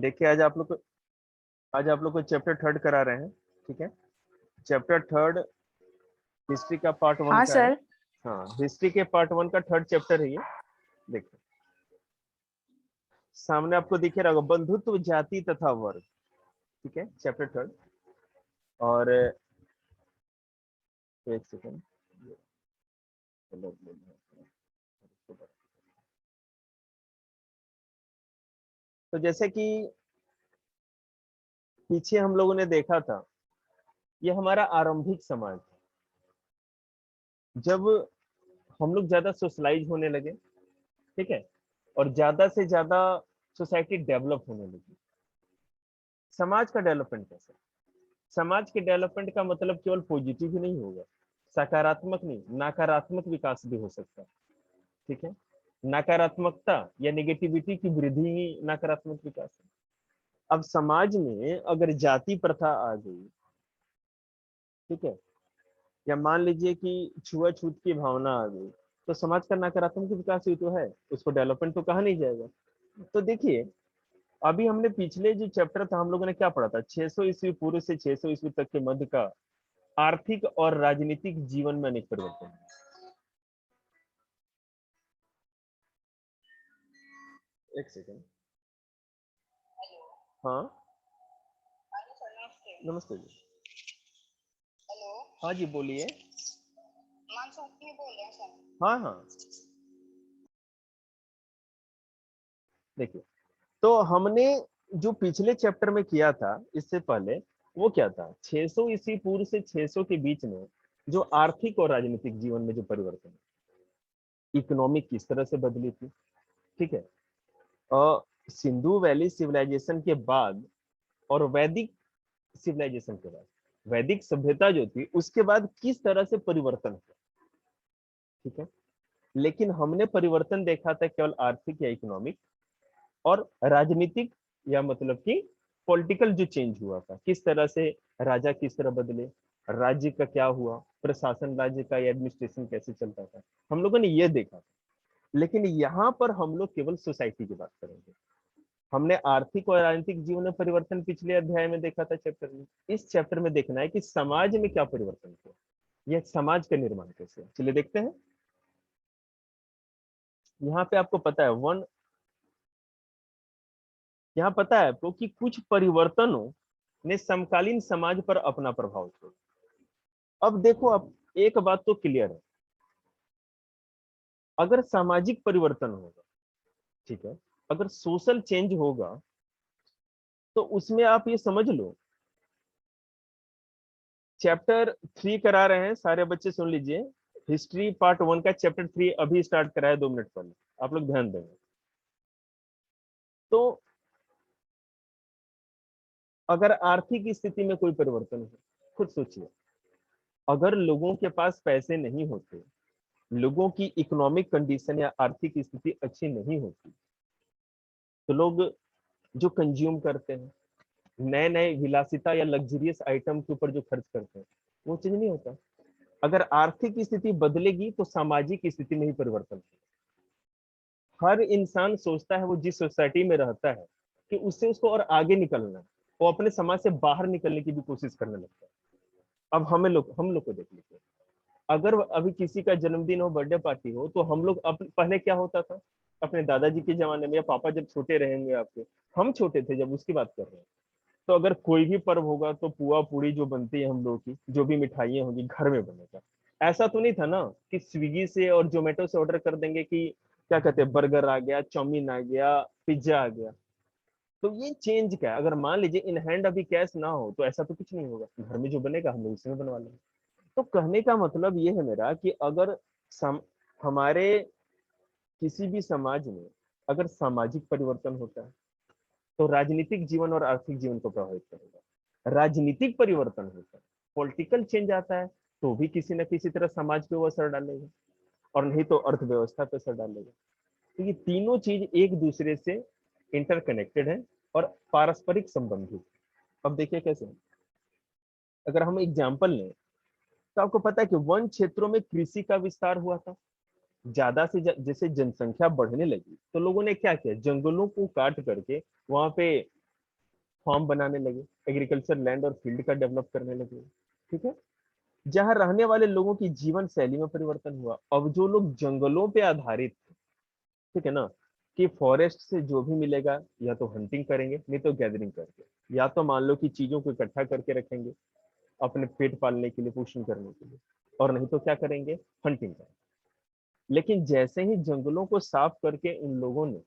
देखिए आज आप लोग को चैप्टर थर्ड करा रहे हैं। ठीक है, चैप्टर थर्ड हिस्ट्री का पार्ट वन हाँ का है। सर। हाँ, हिस्ट्री के पार्ट वन का थर्ड चैप्टर है ये। देखिए सामने आपको दिखे रहा होगा, बंधुत्व जाति तथा वर्ग। ठीक है, चैप्टर थर्ड। और एक सेकंड, तो जैसे कि पीछे हम लोगों ने देखा था, ये हमारा आरंभिक समाज था। जब हम लोग ज्यादा सोशलाइज होने लगे, ठीक है, और ज्यादा से ज्यादा सोसाइटी डेवलप होने लगी। समाज का डेवलपमेंट कैसे? समाज के डेवलपमेंट का मतलब केवल पॉजिटिव ही नहीं होगा, सकारात्मक नहीं, नकारात्मक विकास भी हो सकता है। ठीक है, नकारात्मकता या नेगेटिविटी की वृद्धि ही नकारात्मक विकास है। अब समाज में अगर जाति प्रथा आ गई, ठीक है, या मान लीजिए कि छुआछूत की भावना आ गई, तो समाज का नकारात्मक विकास ही तो है, उसको डेवलपमेंट तो कहा नहीं जाएगा। तो देखिए, अभी हमने पिछले जो चैप्टर था हम लोगों ने क्या पढ़ा था, 600 ईस्वी पूर्व से 600 ईस्वी तक के मध्य का आर्थिक और राजनीतिक जीवन में अनेक परिवर्तन। एक सेकंड। हाँ, नमस्ते जी। हेलो। हाँ जी, बोलिए। मानसून बोल रहे हैं सर। हाँ हाँ, देखिए, तो हमने जो पिछले चैप्टर में किया था इससे पहले, वो क्या था, 600 ईस्वी पूर्व से 600 के बीच में जो आर्थिक और राजनीतिक जीवन में जो परिवर्तन, इकोनॉमिक किस तरह से बदली थी। ठीक है, और सिंधु वैली सिविलाइजेशन के बाद और वैदिक सिविलाइजेशन के बाद, वैदिक सभ्यता जो थी उसके बाद किस तरह से परिवर्तन हुआ। ठीक है, लेकिन हमने परिवर्तन देखा था केवल आर्थिक या इकोनॉमिक, और राजनीतिक या मतलब कि पॉलिटिकल जो चेंज हुआ था, किस तरह से राजा किस तरह बदले, राज्य का क्या हुआ, प्रशासन राज्य का या एडमिनिस्ट्रेशन कैसे चलता था, हम लोगों ने ये देखा था। लेकिन यहाँ पर हम लोग केवल सोसाइटी की बात करेंगे। हमने आर्थिक और राजनीतिक जीवन में परिवर्तन पिछले अध्याय में देखा था चैप्टर में। इस चैप्टर में देखना है कि समाज में क्या परिवर्तन हुआ, यह समाज का निर्माण कैसे। चलिए देखते हैं। यहाँ पे आपको पता है यहाँ पता है आपको कि कुछ परिवर्तनों ने समकालीन समाज पर अपना प्रभाव छोड़ा। अब देखो, अब एक बात तो क्लियर है, अगर सामाजिक परिवर्तन होगा, ठीक है, अगर सोशल चेंज होगा, तो उसमें आप ये समझ लो, चैप्टर 3 करा रहे हैं, सारे बच्चे सुन लीजिए। हिस्ट्री पार्ट 1 का चैप्टर 3 अभी स्टार्ट कराया 2 मिनट पहले, आप लोग ध्यान देंगे। तो अगर आर्थिक स्थिति में कोई परिवर्तन हो, खुद सोचिए, अगर लोगों के पास पैसे नहीं होते, लोगों की इकोनॉमिक कंडीशन या आर्थिक स्थिति अच्छी नहीं होती, तो लोग जो कंज्यूम करते हैं, नए नए विलासिता या लग्जरियस आइटम के ऊपर जो खर्च करते हैं, वो चीज नहीं होता। अगर आर्थिक स्थिति बदलेगी तो सामाजिक स्थिति में ही परिवर्तन होगा। हर इंसान सोचता है, वो जिस सोसाइटी में रहता है, कि उससे उसको और आगे निकलना है, वो अपने समाज से बाहर निकलने की भी कोशिश करने लगता है। अब हम लोग को देख लीजिए, अगर अभी किसी का जन्मदिन हो, बर्थडे पार्टी हो, तो हम लोग पहले क्या होता था, अपने दादाजी के जमाने में या पापा जब छोटे रहेंगे आपके, हम छोटे थे जब, उसकी बात कर रहे हैं, तो अगर कोई भी पर्व होगा तो पुआ पूड़ी जो बनती है हम लोग की, जो भी मिठाइयाँ होंगी घर में बनेगा। ऐसा तो नहीं था ना कि स्विगी से और जोमेटो से ऑर्डर कर देंगे कि क्या कहते हैं, बर्गर आ गया, चाउमीन आ गया, पिज्जा आ गया। तो ये चेंज क्या है, अगर मान लीजिए इन हैंड अभी कैश ना हो तो ऐसा तो कुछ नहीं होगा, घर में जो बनेगा हम लोग उसी में बनवा लेंगे। तो कहने का मतलब ये है मेरा कि अगर हमारे किसी भी समाज में अगर सामाजिक परिवर्तन होता है, तो राजनीतिक जीवन और आर्थिक जीवन को प्रभावित करेगा। राजनीतिक परिवर्तन होता है, पॉलिटिकल चेंज आता है, तो भी किसी न किसी तरह समाज पे वो असर डालेगा, और नहीं तो अर्थव्यवस्था पे असर डालेगा। तो ये तीनों चीज एक दूसरे से इंटरकनेक्टेड है और पारस्परिक संबंधित। अब देखिए कैसे, अगर हम एग्जाम्पल लें, तो आपको पता है कि वन क्षेत्रों में कृषि का विस्तार हुआ था। ज्यादा से जैसे जनसंख्या बढ़ने लगी, तो लोगों ने क्या किया, जंगलों को काट करके वहां पे फार्म बनाने लगे, एग्रीकल्चर लैंड और फील्ड का डेवलप करने लगे। ठीक है, जहाँ रहने वाले लोगों की जीवन शैली में परिवर्तन हुआ। अब जो लोग जंगलों पे आधारित थे, ठीक है ना, कि फॉरेस्ट से जो भी मिलेगा या तो हंटिंग करेंगे, नहीं तो गैदरिंग करके, या तो मान लो कि चीजों को इकट्ठा करके रखेंगे अपने पेट पालने के लिए, पोषण करने के लिए, और नहीं तो क्या करेंगे, हंटिंग करेंगे। लेकिन जैसे ही जंगलों को साफ करके उन लोगों ने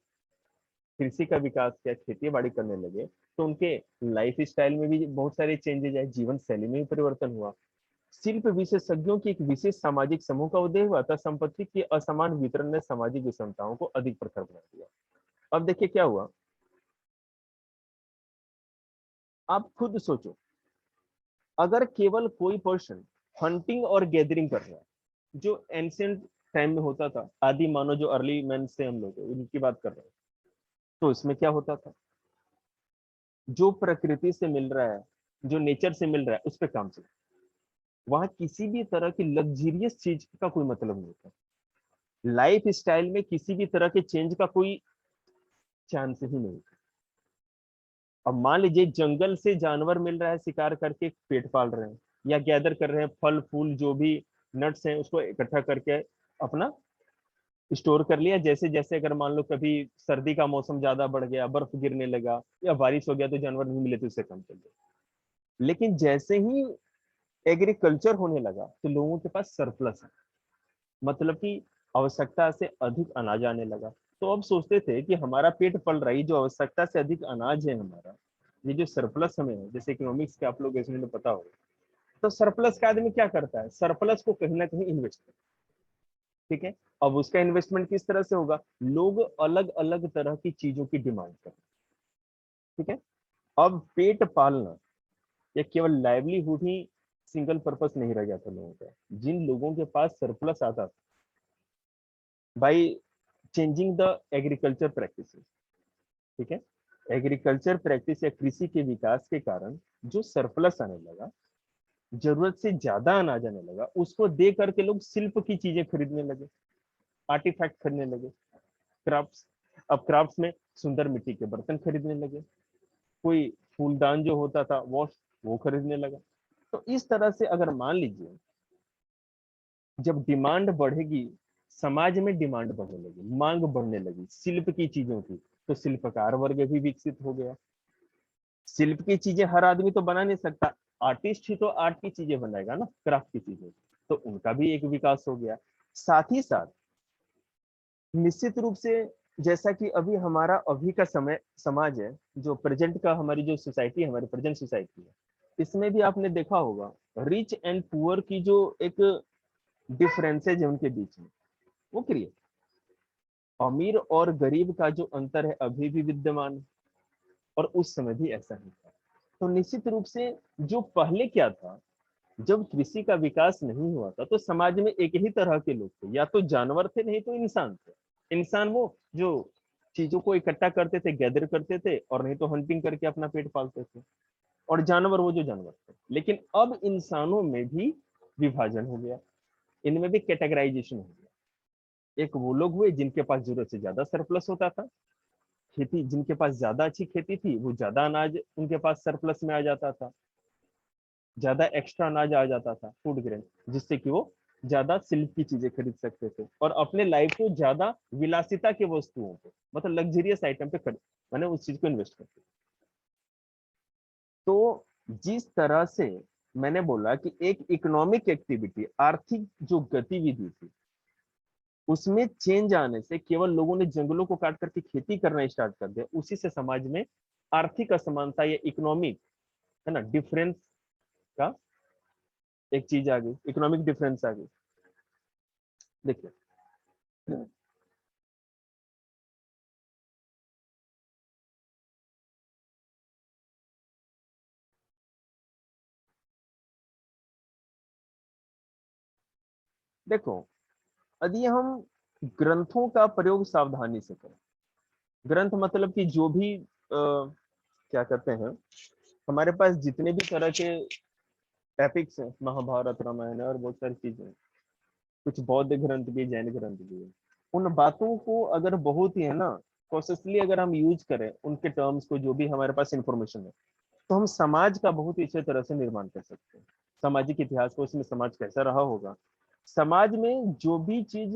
कृषि का विकास किया, खेती बाड़ी करने लगे, तो उनके लाइफ स्टाइल में भी बहुत सारे चेंजेस आए, जीवन शैली में भी परिवर्तन हुआ। शिल्प विशेषज्ञों की एक विशेष सामाजिक समूह का उदय हुआ था। संपत्ति के असमान वितरण ने सामाजिक विषमताओं को अधिक प्रखर बना दिया। अब देखिए क्या हुआ, आप खुद सोचो, अगर केवल कोई पर्सन हंटिंग और गैदरिंग कर रहा है, जो एंशियंट टाइम में होता था, आदि मानो जो अर्ली मैन से हम लोग उनकी बात कर रहे हैं, तो इसमें क्या होता था, जो प्रकृति से मिल रहा है, जो नेचर से मिल रहा है, उस पर काम चल, वहां किसी भी तरह की लग्जरियस चीज का कोई मतलब नहीं था। लाइफ स्टाइल में किसी भी तरह के चेंज का कोई चांस ही नहीं था। अब मान लीजिए जंगल से जानवर मिल रहा है, शिकार करके पेट पाल रहे हैं, या गैदर कर रहे हैं फल फूल जो भी नट्स हैं उसको इकट्ठा करके अपना स्टोर कर लिया। जैसे जैसे अगर मान लो कभी सर्दी का मौसम ज्यादा बढ़ गया, बर्फ गिरने लगा या बारिश हो गया, तो जानवर नहीं मिले तो उससे कम चल गया। लेकिन जैसे ही एग्रीकल्चर होने लगा तो लोगों के पास सरप्लस है, मतलब कि आवश्यकता से अधिक अनाज आने लगा। तो अब सोचते थे कि हमारा पेट पल रहा है, जो आवश्यकता से अधिक अनाज है हमारा, ये जो सरप्लस हमें है, जैसे इकोनॉमिक्स के आप लोग इसमें पता होगा, तो सरप्लस का आदमी क्या करता है, सरप्लस को कहीं ना कहीं इन्वेस्ट करता है। ठीक है, अब उसका इन्वेस्टमेंट किस तरह से होगा, लोग अलग अलग तरह की चीजों की डिमांड करते हैं। ठीक है, अब पेट पालना या केवल लाइवलीहुड ही सिंगल पर्पस नहीं रह गया था लोगों का। जिन लोगों के पास सरप्लस आता था, by changing the agriculture practices, ठीक है, एग्रीकल्चर प्रैक्टिस या कृषि के विकास के कारण जो सरप्लस आने लगा, जरूरत से ज्यादा अनाज आने लगा, उसको दे करके लोग शिल्प की चीजें खरीदने लगे, आर्टिफैक्ट खरीदने लगे, क्राफ्ट्स। अब क्राफ्ट्स में सुंदर मिट्टी के बर्तन खरीदने लगे, कोई फूलदान जो होता था वॉश, वो खरीदने लगा। तो इस तरह से अगर मान लीजिए जब डिमांड बढ़ेगी, समाज में डिमांड बढ़ने लगी, मांग बढ़ने लगी शिल्प की चीजों की, तो शिल्पकार वर्ग भी विकसित हो गया। शिल्प की चीजें हर आदमी तो बना नहीं सकता, आर्टिस्ट ही तो आर्ट की चीजें बनाएगा ना, क्राफ्ट की चीजें, तो उनका भी एक विकास हो गया। साथ ही साथ निश्चित रूप से, जैसा कि अभी हमारा अभी का समय समाज है, जो प्रेजेंट का हमारी जो सोसाइटी है, हमारी प्रेजेंट सोसाइटी है, इसमें भी आपने देखा होगा रिच एंड पुअर की जो एक डिफरेंसेज है उनके बीच में, वो क्रिएट, अमीर और गरीब का जो अंतर है अभी भी विद्यमान है, और उस समय भी ऐसा ही था। तो निश्चित रूप से जो पहले क्या था, जब कृषि का विकास नहीं हुआ था तो समाज में एक ही तरह के लोग थे, या तो जानवर थे नहीं तो इंसान थे। इंसान वो जो चीजों को इकट्ठा करते थे, गैदर करते थे, और नहीं तो हंटिंग करके अपना पेट पालते थे, और जानवर वो जो जानवर थे। लेकिन अब इंसानों में भी विभाजन हो गया, इनमें भी कैटेगराइजेशन हो गया। एक वो लोग हुए जिनके पास जरूरत से ज्यादा सरप्लस होता था, खेती जिनके पास ज्यादा अच्छी खेती थी, वो ज्यादा अनाज उनके पास सरप्लस में आ जाता था, ज्यादा एक्स्ट्रा अनाज आ जाता था, फूड ग्रेन, जिससे कि वो ज्यादा सिल्क की चीजें खरीद सकते थे, और अपने लाइफ को ज्यादा विलासिता के वस्तुओं पे, मतलब लग्जरियस आइटम पे खरीद, मैंने उस चीज को इन्वेस्ट करते। तो जिस तरह से मैंने बोला कि एक इकोनॉमिक एक्टिविटी, आर्थिक जो गतिविधि थी, उसमें चेंज आने से, केवल लोगों ने जंगलों को काट करके खेती करना स्टार्ट कर दिया, उसी से समाज में आर्थिक असमानता या इकोनॉमिक, है ना, डिफरेंस का एक चीज आ गई, इकोनॉमिक डिफरेंस आ गई। देखिए, देखो, यदि हम ग्रंथों का प्रयोग सावधानी से करें, ग्रंथ मतलब कि जो भी क्या कहते हैं, हमारे पास जितने भी तरह के एपिक्स हैं, महाभारत रामायण है और बहुत सारी चीजें हैं, कुछ बौद्ध ग्रंथ भी, जैन ग्रंथ भी है, उन बातों को अगर बहुत ही, है ना, कॉन्शियसली अगर हम यूज करें उनके टर्म्स को, जो भी हमारे पास इंफॉर्मेशन है, तो हम समाज का बहुत ही अच्छे तरह से निर्माण कर सकते हैं। सामाजिक इतिहास को, उसमें समाज कैसा रहा होगा, समाज में जो भी चीज,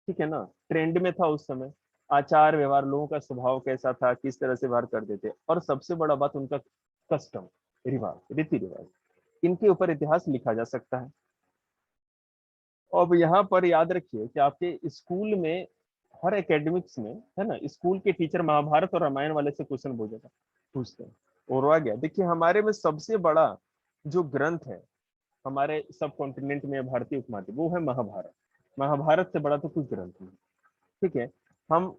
ठीक है ना, ट्रेंड में था उस समय, आचार व्यवहार, लोगों का स्वभाव कैसा था, किस तरह से व्यवहार करते थे, और सबसे बड़ा बात उनका कस्टम, रिवाज, रीति रिवाज, इनके ऊपर इतिहास लिखा जा सकता है। अब यहाँ पर याद रखिए कि आपके स्कूल में, हर एकेडमिक्स में, है ना, स्कूल के टीचर महाभारत और रामायण वाले से क्वेश्चन पूछते हैं। और आ गया, देखिए हमारे में सबसे बड़ा जो ग्रंथ है हमारे सब कॉन्टिनेंट में, भारतीय उपमहाद्वीप, वो है महाभारत। महाभारत से बड़ा तो कुछ ग्रंथ नहीं, ठीक है। हम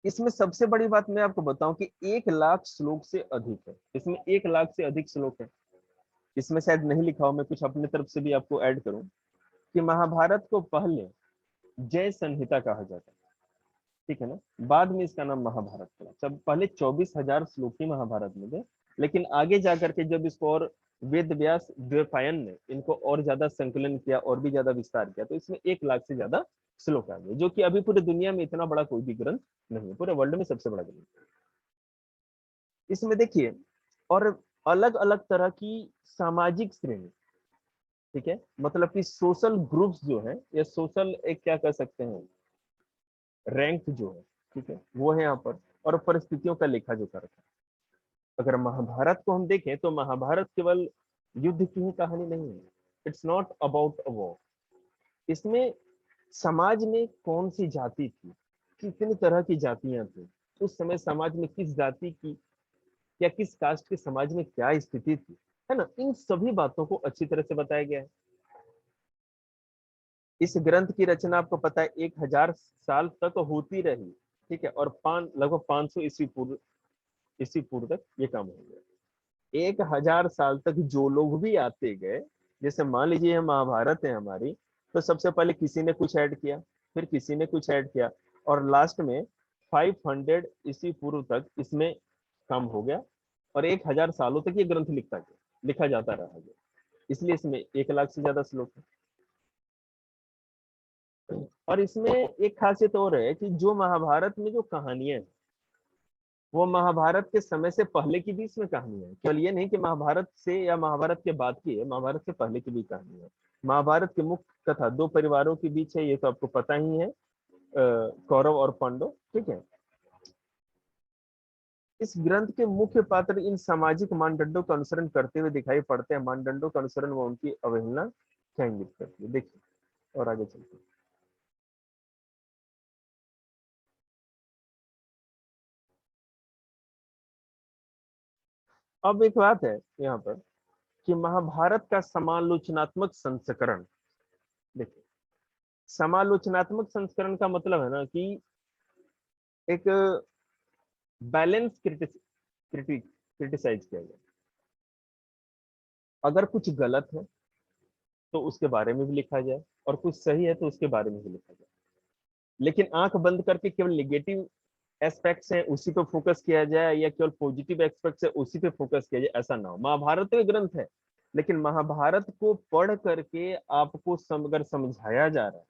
इसमें सबसे बड़ी बात मैं आपको बताऊं कि 1 लाख श्लोक से अधिक है, इसमें 1 लाख से अधिक श्लोक है। इसमें शायद नहीं लिखा हो, मैं कुछ अपने तरफ से भी आपको ऐड करूं कि महाभारत को पहले जय संहिता कहा जाता है, ठीक है ना, बाद में इसका नाम महाभारत पड़ा। जब पहले 24,000 श्लोक ही महाभारत में थे, लेकिन आगे जाकर के जब इसको और वेद व्यास द्वैपायन ने इनको और ज्यादा संकलन किया और भी ज्यादा विस्तार किया, तो इसमें 1 लाख से ज्यादा श्लोक आ गए, जो कि अभी पूरे दुनिया में इतना बड़ा कोई भी ग्रंथ नहीं है, पूरे वर्ल्ड में सबसे बड़ा ग्रंथ। इसमें देखिए, और अलग अलग तरह की सामाजिक श्रेणी, ठीक है, मतलब कि सोशल ग्रुप्स जो है, या सोशल एक क्या कह सकते हैं, रैंक जो है, ठीक है, वो है यहाँ पर, और परिस्थितियों का लेखा जोखा रखा। अगर महाभारत को हम देखें तो महाभारत केवल युद्ध की ही कहानी नहीं है, it's not about a war. इसमें समाज में कौन सी जाति थी, कितनी तरह की जातियां थी, उस समय समाज में किस जाति की या किस कास्ट के समाज में क्या स्थिति थी, है ना, इन सभी बातों को अच्छी तरह से बताया गया है। इस ग्रंथ की रचना आपको पता है 1,000 साल तक होती रही, ठीक है, और लगभग 500 ईस्वी पूर्व तक ये काम हो गया। 1,000 साल तक जो लोग भी आते गए, जैसे मान लीजिए ये महाभारत है हमारी, तो सबसे पहले किसी ने कुछ ऐड किया, फिर किसी ने कुछ ऐड किया, और लास्ट में 500 ईस्वी पूर्व तक इसमें काम हो गया, और 1,000 सालों तक ये ग्रंथ लिखा जाता रहा है। इसलिए इसमें 1 लाख से ज्यादा श्लोक है। और इसमें एक खासियत और है कि जो महाभारत में जो कहानियां हैं, वो महाभारत के समय से पहले की भी इसमें कहानियां है, केवल ये नहीं कि महाभारत से या महाभारत के बाद की है, महाभारत से पहले की भी कहानी है। महाभारत की मुख्य कथा 2 परिवारों के बीच है, ये तो आपको पता ही है, कौरव और पांडव, ठीक है। इस ग्रंथ के मुख्य पात्र इन सामाजिक मानदंडों का अनुसरण करते हुए दिखाई पड़ते हैं। मानदंडों का अनुसरण व उनकी अवहेलना क्या इंगित करती है, देखिए, और आगे चलते हैं। अब एक बात है यहाँ पर कि महाभारत का समालोचनात्मक संस्करण, देखिए, समालोचनात्मक संस्करण का मतलब है ना कि एक बैलेंस क्रिटिसाइज किया जाए। अगर कुछ गलत है तो उसके बारे में भी लिखा जाए, और कुछ सही है तो उसके बारे में भी लिखा जाए, लेकिन आंख बंद करके केवल नेगेटिव एस्पेक्ट्स हैं उसी पे फोकस किया जाए, या केवल पॉजिटिव एस्पेक्ट्स है उसी पे फोकस किया जाए, ऐसा ना हो। महाभारत तो एक ग्रंथ है, लेकिन महाभारत को पढ़ करके आपको अगर समझाया जा रहा है,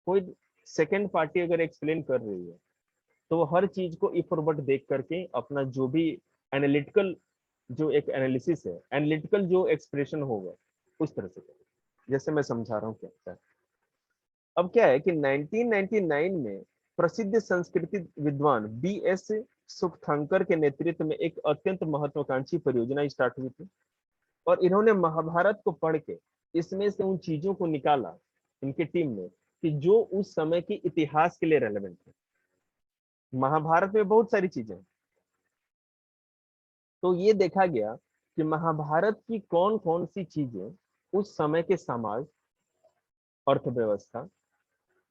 कोई सेकंड पार्टी अगर एक्सप्लेन कर रही है, तो वो हर चीज को इफ और बट देख करके अपना जो भी एनालिटिकल, जो एक एनालिसिस है, एनालिटिकल जो एक्सप्रेशन होगा, उस तरह से करें। जैसे मैं समझा रहा हूँ क्या। अब क्या है कि 1999 में प्रसिद्ध संस्कृति विद्वान BS सुखथंकर के नेतृत्व में एक अत्यंत महत्वाकांक्षी परियोजना स्टार्ट हुई थी, और इन्होंने महाभारत को पढ़ के इसमें से उन चीजों को निकाला, इनकी टीम ने, कि जो उस समय के इतिहास के लिए रेलेवेंट है। महाभारत में बहुत सारी चीजें हैं, तो ये देखा गया कि महाभारत की कौन कौन सी चीजें उस समय के समाज, अर्थव्यवस्था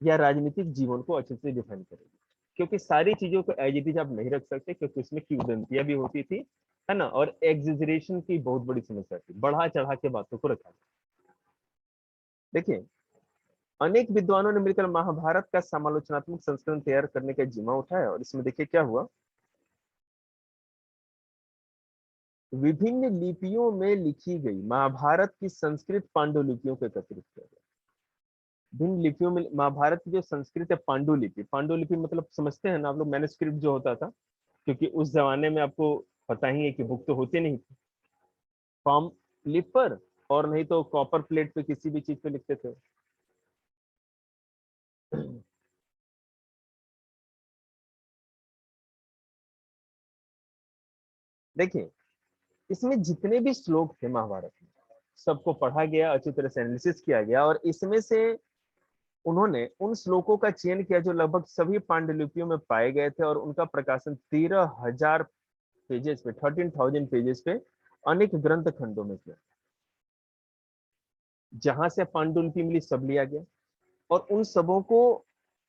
या राजनीतिक जीवन को अच्छे से डिफाइन करेगी। क्योंकि सारी चीजों को एज इट इज आप नहीं रख सकते, क्योंकि उसमें किंवदंतियां भी होती थी, है ना, और एग्जिजरेशन की बहुत बड़ी समस्या थी, बढ़ा चढ़ा के बातों को रखा। देखिए, अनेक विद्वानों ने मिलकर महाभारत का समालोचनात्मक संस्करण तैयार करने का जिम्मा उठाया, और इसमें देखिए क्या हुआ, विभिन्न लिपियों में लिखी गई महाभारत की संस्कृत पांडुलिपियों को एकत्रित किया गया। भिन्न लिपियों में महाभारत की जो संस्कृत है, पांडुलिपि, पांडुलिपि मतलब समझते हैं ना आप लोग, मैन्युस्क्रिप्ट जो होता था, क्योंकि उस जमाने में आपको पता ही है कि बुक तो होती नहीं थी, पाम लिप पर और नहीं तो कॉपर प्लेट पे किसी भी चीज पे लिखते थे। देखिए, इसमें जितने भी श्लोक थे महाभारत में, सबको पढ़ा गया, अच्छी तरह से एनालिसिस किया गया, और इसमें से उन्होंने उन श्लोकों का चयन किया जो लगभग सभी पांडुलिपियों में पाए गए थे, और उनका प्रकाशन 13,000 पेजेस पे, 13,000 पेजेस पे अनेक ग्रंथ खंडों में किया। जहां से पांडुलिपि मिली सब लिया गया, और उन सबों को,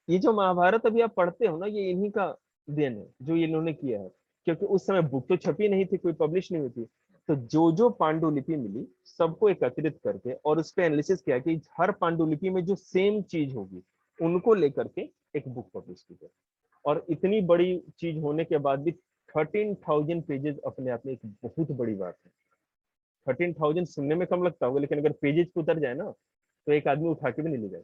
ये जो महाभारत अभी आप पढ़ते हो ना, ये इन्हीं का देन है जो ये इन्होंने किया है, क्योंकि उस समय बुक तो छपी नहीं थी, कोई पब्लिश नहीं हुई थी। तो जो जो पांडुलिपि मिली सबको एकत्रित करके और उस पर एनालिसिस किया कि हर पांडुलिपि में जो सेम चीज होगी उनको लेकर के एक बुक पब्लिश की गई। और इतनी बड़ी चीज होने के बाद भी 13,000 पेजेस अपने आप में एक बहुत बड़ी बात है। 13,000 सुनने में कम लगता होगा, लेकिन अगर पेजेस पे उतर जाए ना तो एक आदमी उठा के भी नहीं ले जाए।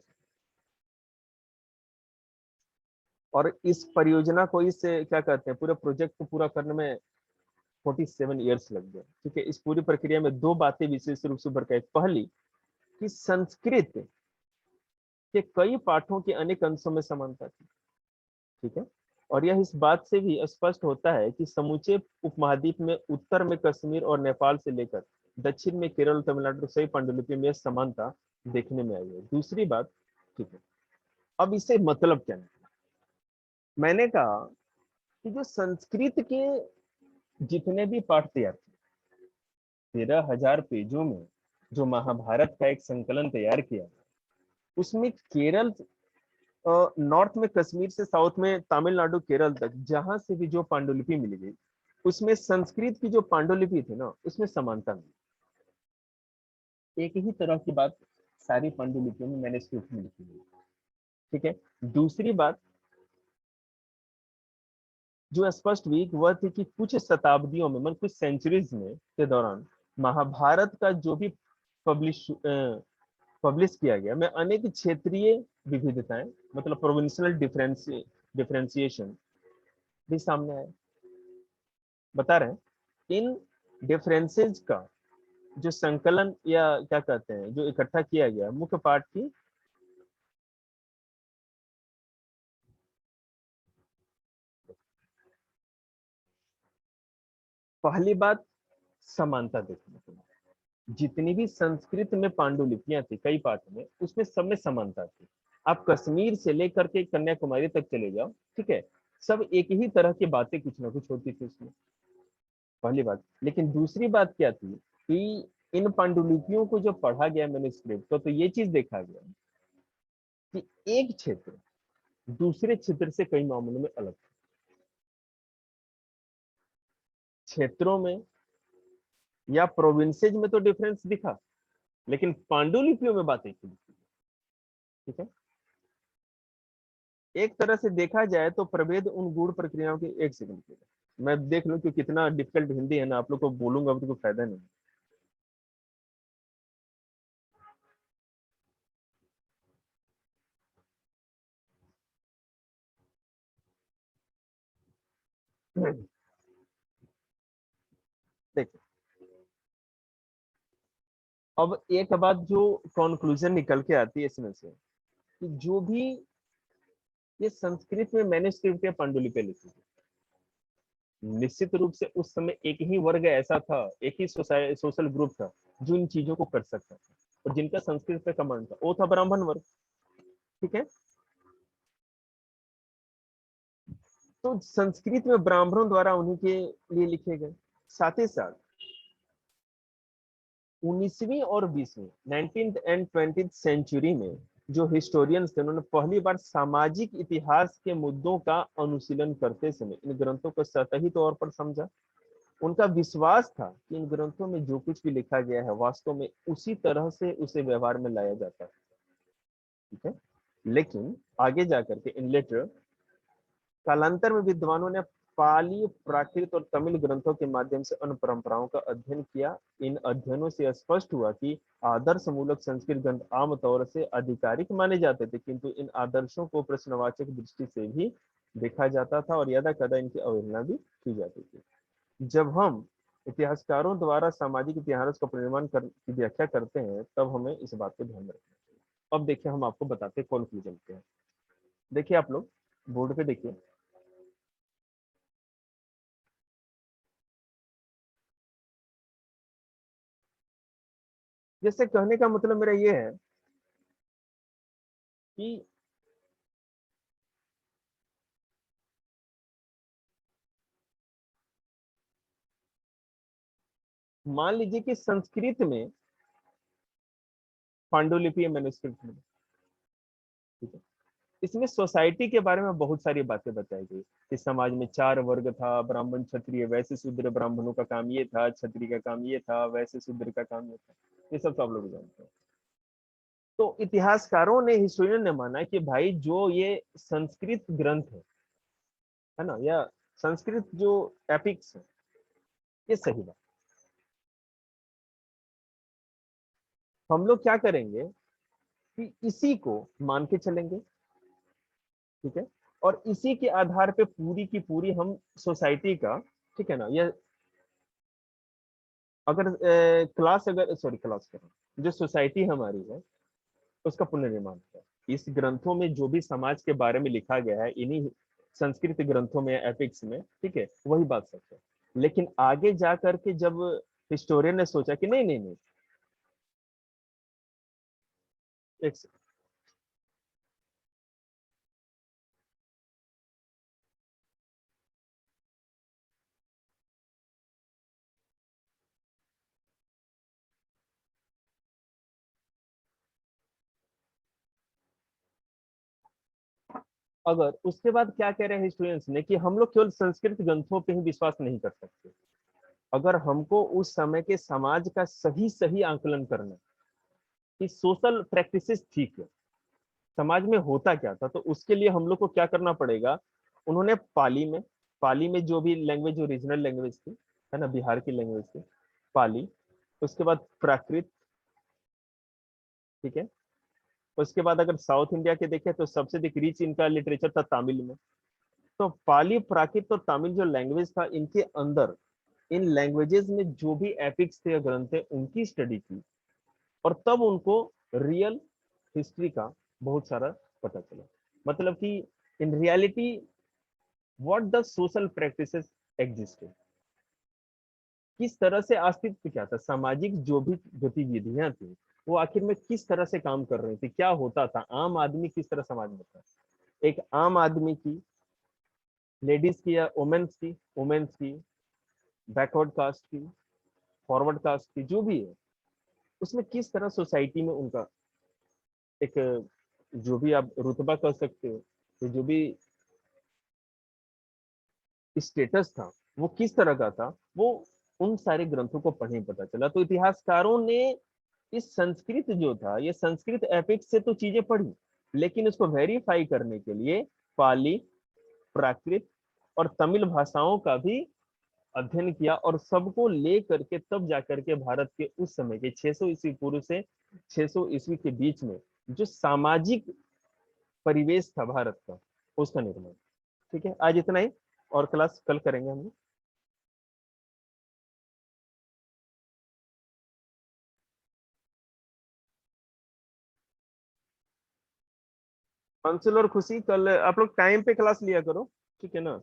और इस परियोजना को, इस क्या कहते हैं, पूरे प्रोजेक्ट को पूरा करने में 47 ईयर्स लग गए। ठीक है, इस पूरी प्रक्रिया में दो बातें विशेष रूप से उभर के आई। पहली, कि संस्कृत के कई पाठों के अनेक अंशों में समानता थी। ठीक है, और यह इस बात से भी स्पष्ट होता है कि समूचे उपमहाद्वीप में उत्तर में कश्मीर और नेपाल से लेकर दक्षिण में केरल, तमिलनाडु, सही पांडुलिपि में समानता देखने में आई है। दूसरी बात, ठीक है, अब इससे मतलब क्या निकला? मैंने कहा कि जो संस्कृत के जितने भी पाठ तैयार थे, 13,000 पेजों में जो महाभारत का एक संकलन तैयार किया, उसमें केरल, नॉर्थ में कश्मीर से साउथ में तमिलनाडु, केरल तक जहां से भी जो पांडुलिपि मिली गई, उसमें संस्कृत की जो पांडुलिपि थी ना, उसमें समानता मिली। एक ही तरह की बात सारी पांडुलिपियों में मैन्युस्क्रिप्ट में लिखी गई। ठीक है, दूसरी बात जो स्पष्ट हुई वह थी कि कुछ शताब्दियों में, मतलब कुछ सेंचुरीज में के दौरान, महाभारत का जो भी पब्लिश किया गया, में अनेक क्षेत्रीय विविधताएं, मतलब प्रोविंशियल डिफरेंशिएशन भी सामने आए। बता रहे हैं इन डिफरेंसेस का जो संकलन या क्या कहते हैं, जो इकट्ठा किया गया मुख्य पाठ की, पहली बात समानता देखने को मिली। जितनी भी संस्कृत में पांडुलिपियां थी कई पाठ में, उसमें सब में समानता थी। आप कश्मीर से लेकर के कन्याकुमारी तक चले जाओ, ठीक है, सब एक ही तरह की बातें कुछ ना कुछ होती थी उसमें। पहली बात। लेकिन दूसरी बात क्या थी कि इन पांडुलिपियों को जब पढ़ा गया मैन्युस्क्रिप्ट तो ये चीज देखा गया कि एक क्षेत्र दूसरे क्षेत्र से कई मामलों में अलग था। क्षेत्रों में या प्रोविंसेज में तो डिफरेंस दिखा, लेकिन पांडुलिपियों में बात एक ही दिखी। ठीक है, एक तरह से देखा जाए तो प्रभेद उन गूढ़ प्रक्रियाओं के, एक सेकंड के लिए मैं देख लूं कि कितना डिफिकल्ट हिंदी है ना, आप लोग को बोलूंगा तो कोई फायदा नहीं। देखो, अब एक बात जो कंक्लूजन निकल के आती है इसमें से, कि जो भी ये संस्कृत में मैन्युस्क्रिप्ट या पांडुलिपि लिखी थी, निश्चित रूप से उस समय एक ही वर्ग ऐसा था, एक ही सोशल ग्रुप था जो इन चीजों को कर सकता था और जिनका संस्कृत पे कमांड था, वो था ब्राह्मण वर्ग। ठीक है, तो संस्कृत में ब्राह्मणों द्वारा उन्हीं के लिए लिखे गए। साथ ही साथ 19वीं और 20वीं, 19th एंड 20th सेंचुरी में जो हिस्टोरियंस थे, उन्होंने पहली बार सामाजिक इतिहास के मुद्दों का अनुशीलन करते समय इन ग्रंथों को सतही तौर पर समझा। उनका विश्वास था कि इन ग्रंथों में जो कुछ भी लिखा गया है वास्तव में उसी तरह से उसे व्यवहार में लाया जाता है। ठीक है, लेकिन आगे जाकर के इन लेटर कालांतर में विद्वानों ने पाली, प्राकृत और तमिल ग्रंथों के माध्यम से उन परंपराओं का अध्ययन किया। इन अध्ययनों से स्पष्ट हुआ कि आदर्श मूलक संस्कृत ग्रंथ आमतौर से आधिकारिक माने जाते थे, किंतु इन आदर्शों को प्रश्नवाचक दृष्टि से भी देखा जाता था और यदा कदा इनकी अवहेलना भी की जाती थी। जब हम इतिहासकारों द्वारा सामाजिक इतिहास का निर्माण की व्याख्या करते हैं, तब हमें इस बात को ध्यान रखना चाहिए। अब देखिए, हम आपको बताते हैं कॉन्क्लूजन क्या है। देखिए आप लोग बोर्ड पे देखिए, जैसे कहने का मतलब मेरा ये है कि मान लीजिए कि संस्कृत में पांडुलिपि मैन्युस्क्रिप्ट में, ठीक है, इसमें सोसाइटी के बारे में बहुत सारी बातें बताई गई कि समाज में 4 वर्ग था, ब्राह्मण, क्षत्रिय, वैश्य, शूद्र। ब्राह्मणों का काम ये था, क्षत्रिय का काम ये था, वैश्य शूद्र का काम ये था। ये सब तो आप लोग जानते हैं। तो इतिहासकारों ने, हिस्टोरियन ने माना कि भाई जो ये संस्कृत ग्रंथ है ना, या संस्कृत जो एपिक्स है, ये सही बात। हम लोग क्या करेंगे कि इसी को मान के चलेंगे, ठीक है, और इसी के आधार पे पूरी की पूरी हम सोसाइटी का, ठीक है ना, या अगर क्लास, अगर सॉरी क्लास करें, जो सोसाइटी हमारी है उसका पुनर्निर्माण है। इस ग्रंथों में जो भी समाज के बारे में लिखा गया है, इन्हीं संस्कृत ग्रंथों में, एपिक्स में, ठीक है, वही बात सच है। लेकिन आगे जा करके जब हिस्टोरियन ने सोचा कि नहीं नहीं नहीं, एक अगर उसके बाद क्या कह रहे हैं हिस्टोरियंस ने कि हम लोग केवल संस्कृत ग्रंथों पे ही विश्वास नहीं कर सकते। अगर हमको उस समय के समाज का सही सही आंकलन करना, कि सोशल प्रैक्टिसेस ठीक है, समाज में होता क्या था, तो उसके लिए हम लोग को क्या करना पड़ेगा। उन्होंने पाली में जो भी लैंग्वेज, ओरिजिनल लैंग्वेज थी, है ना, बिहार की लैंग्वेज थी पाली। उसके बाद प्राकृत, ठीक है। उसके बाद अगर साउथ इंडिया के देखें तो सबसे अधिक रिच इनका लिटरेचर था तमिल में। तो पाली, प्राकृत और तमिल जो लैंग्वेज था, इनके अंदर इन लैंग्वेजेस में जो भी एपिक्स थे, ग्रंथ थे, उनकी स्टडी की, और तब उनको रियल हिस्ट्री का बहुत सारा पता चला। मतलब कि in reality what the social practices existed, किस तरह से अस्तित्व क्या था, सामाजिक जो भी गतिविधियां थी वो आखिर में किस तरह से काम कर रही थी, क्या होता था, आम आदमी किस तरह समाज में था। एक आम आदमी की, लेडीज की या वुमेन्स की, बैकवर्ड कास्ट की, फॉरवर्ड कास्ट की, जो भी है, उसमें किस तरह सोसाइटी में उनका एक, जो भी आप रुतबा कह सकते हो, तो जो भी स्टेटस था वो किस तरह का था, वो उन सारे ग्रंथों को पढ़ने पता चला। तो इतिहासकारों ने इस संस्कृत जो था, ये संस्कृत एपिक्स से तो चीजें पढ़ी, लेकिन इसको वेरीफाई करने के लिए पाली, प्राकृत और तमिल भाषाओं का भी अध्ययन किया, और सबको ले करके तब जाकर के भारत के उस समय के 600 ईस्वी पूर्व से 600 ईस्वी के बीच में जो सामाजिक परिवेश था भारत का, उसका निर्माण। ठीक है, आज इतना ही, और क्लास कल करेंगे हम। अंशुल और खुशी, कल आप लोग टाइम पे क्लास लिया करो, ठीक है ना।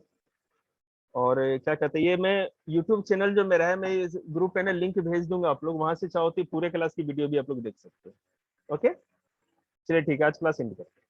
और क्या कहते हैं, ये मैं यूट्यूब चैनल जो मेरा है, मैं इस ग्रुप पे ना लिंक भेज दूंगा, आप लोग वहां से चाहो तो पूरे क्लास की वीडियो भी आप लोग देख सकते हो। ओके, चलिए ठीक है, आज क्लास एंड करते हैं।